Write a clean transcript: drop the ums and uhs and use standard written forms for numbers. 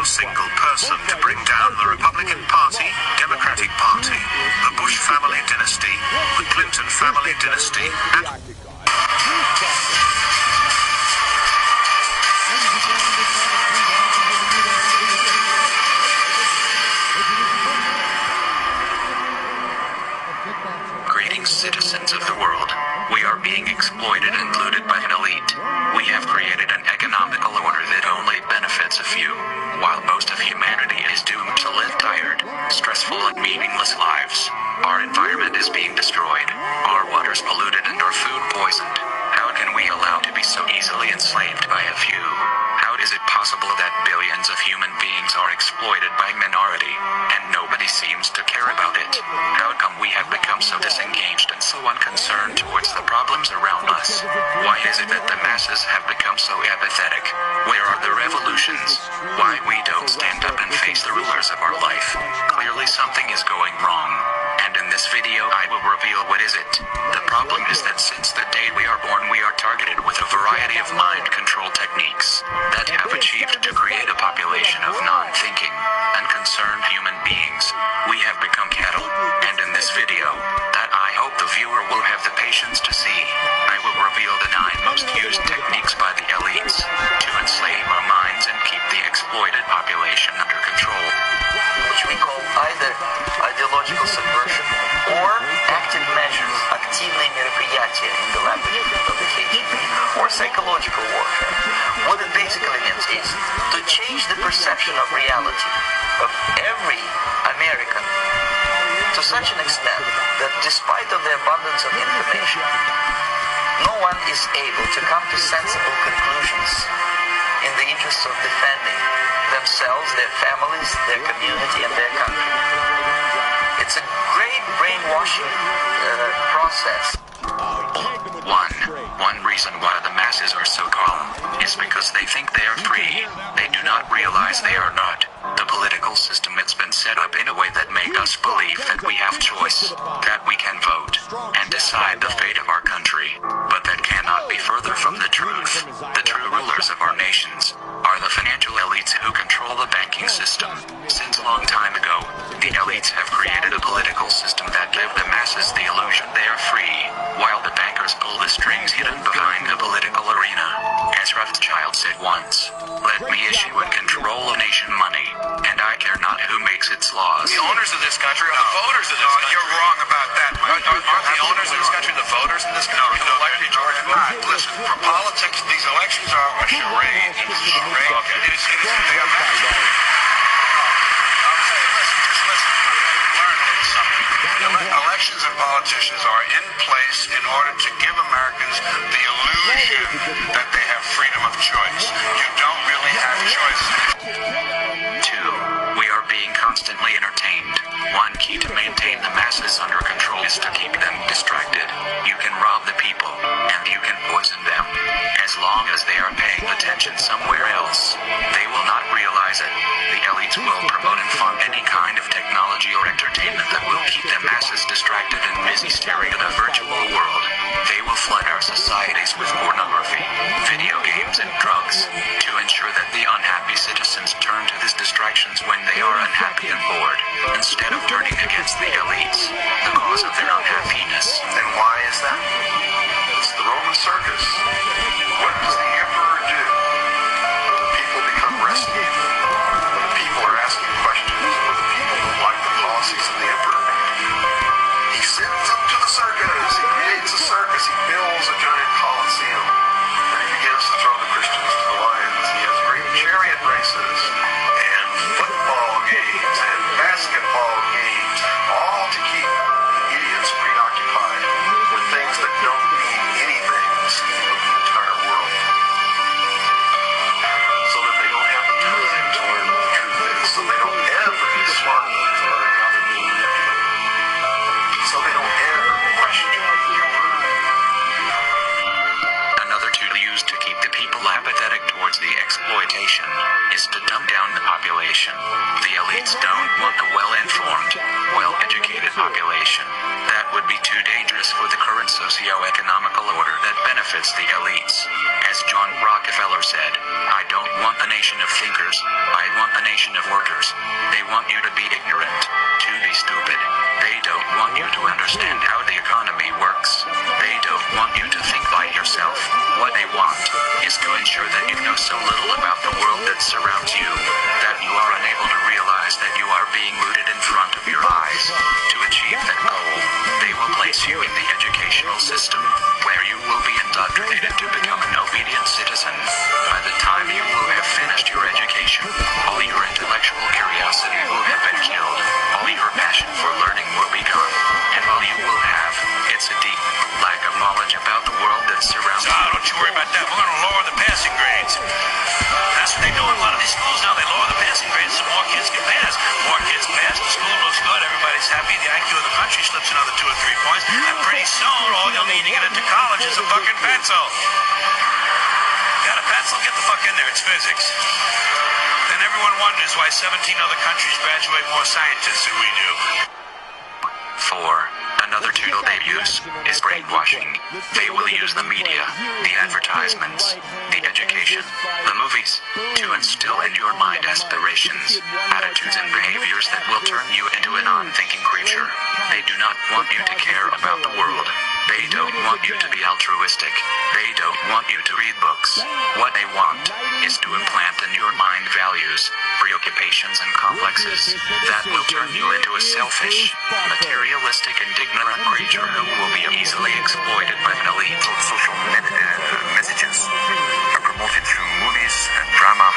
single person to bring down the Republican Party, Democratic Party, the Bush family dynasty, the Clinton family dynasty, and greetings, citizens of the world. We are being exploited and looted by an elite. We have created an economical order that only benefits a few, while most of humanity is doomed to live tired, stressful and meaningless lives. Our environment is being destroyed, our water's polluted and our food poisoned. How can we allow to be so easily enslaved by a few? How is it possible that billions of human beings are exploited by a minority, and nobody seems to care about it? How come we have become so disengaged and so unconcerned towards the problems around us? Why is it that the masses have become so apathetic? Where are the revolutions? Why we don't stand up and face the rulers of our life? Clearly something is going wrong. And in this video I will reveal what is it. The problem is that since the day we are born we are targeted with a variety of mind control techniques that have achieved to create a population of non-thinking, unconcerned human beings. We have become cattle, and in this video, that I hope the viewer will have the patience to see, I will reveal the 9 most used techniques by the elites to enslave our minds and keep the exploited population under control, which we call either ideological subversion or active measures, активные мероприятия in the language of publication, or psychological warfare. What it basically means is to change the perception of reality of every American to such an extent that despite of the abundance of information, no one is able to come to sensible conclusions in the interests of defending themselves, their families, their community, and their country. It's a great brainwashing process. One reason why the masses are so calm is because they think they are free. They do not realize they are not. The political system has been set up in a way that makes us believe that we have choice, that we can vote, and decide the fate of our country. But that cannot be further from the truth. The true rulers of our nations are the financial elites who control the banking system. Since a long time ago, the elites have created a political system that gives the masses the illusion they are free, while the bankers pull the strings hidden behind the political arena. As Rothschild said once, "Let me issue and control a nation money, and I care not who makes its laws." The owners of this country are the voters of this country. You're wrong about that. Aren't the owners of this country the voters in this country who elected George Bush? Listen, for politics, these elections are a charade. It is a charade. Okay. It is a matter. Learn a little something. Elections and politicians are in place in order to give Americans the illusion that they have freedom of choice. You don't really have choice. 2. We are being constantly entertained. One key to maintain the masses under control is to keep them distracted. You can rob the people, and you can poison them. As long as they are paying attention somewhere else, they will not realize it. The elites will promote and fund any kind of technology or entertainment that will keep the masses distracted and busy staring at a virtual world. They will flood our societies with pornography, video games, and drugs to ensure that the unhappy citizens turn to these distractions when they are unhappy and bored, instead of turning against the elites, the cause of their unhappiness. And why is that? It's the Roman circus. What does the emperor do? The people become restive. When the people are asking questions, or the people don't like the policies of the emperor, he sends them to the circus. He creates a circus. He builds a giant coliseum. And he begins to throw the Christians to the lions. He has great chariot races and football games and basketball games, all to keep idiots preoccupied with things that don't mean economical order that benefits the elites. As John Rockefeller said, I don't want a nation of thinkers, I want a nation of workers. They want you to be ignorant, to be stupid. They don't want you to understand how the economy works. They don't want you to think by yourself. What they want is to ensure that you know so little about the world that surrounds you, that you are unable to realize that you are being looted in front of your eyes. To achieve that goal, they will place you in the educational system, where you will be indoctrinated to become an obedient citizen. By the time you will have finished your education, all your intellectual curiosity will have been killed, all your passion for learning will be gone, and all you will have, it's a deep lack of knowledge about the world that surrounds you. Don't you worry about that. We're going to lower the passing grades. That's what they do in a lot of these schools now. They lower the passing grades so more kids can pass. More kids pass, the school looks good, everybody's happy, the IQ of the country slips another 2 or 3 points, and pretty soon all you'll need to get into college is a fucking pencil. Got a pencil? Get the fuck in there. It's physics. Then everyone wonders why 17 other countries graduate more scientists than we do. 4. Another tool they use is brainwashing. They will use the media, the advertisements, the education, the movies, to instill in your mind aspirations, attitudes and behaviors that will turn you into an unthinking creature. They do not want you to care about the world. They don't want you to be altruistic. They don't want you to read books. What they want is to implant in your mind values, preoccupations and complexes that will turn you into a selfish, materialistic and ignorant creature who will be easily exploited by an elite. Social messages are promoted through movies and drama.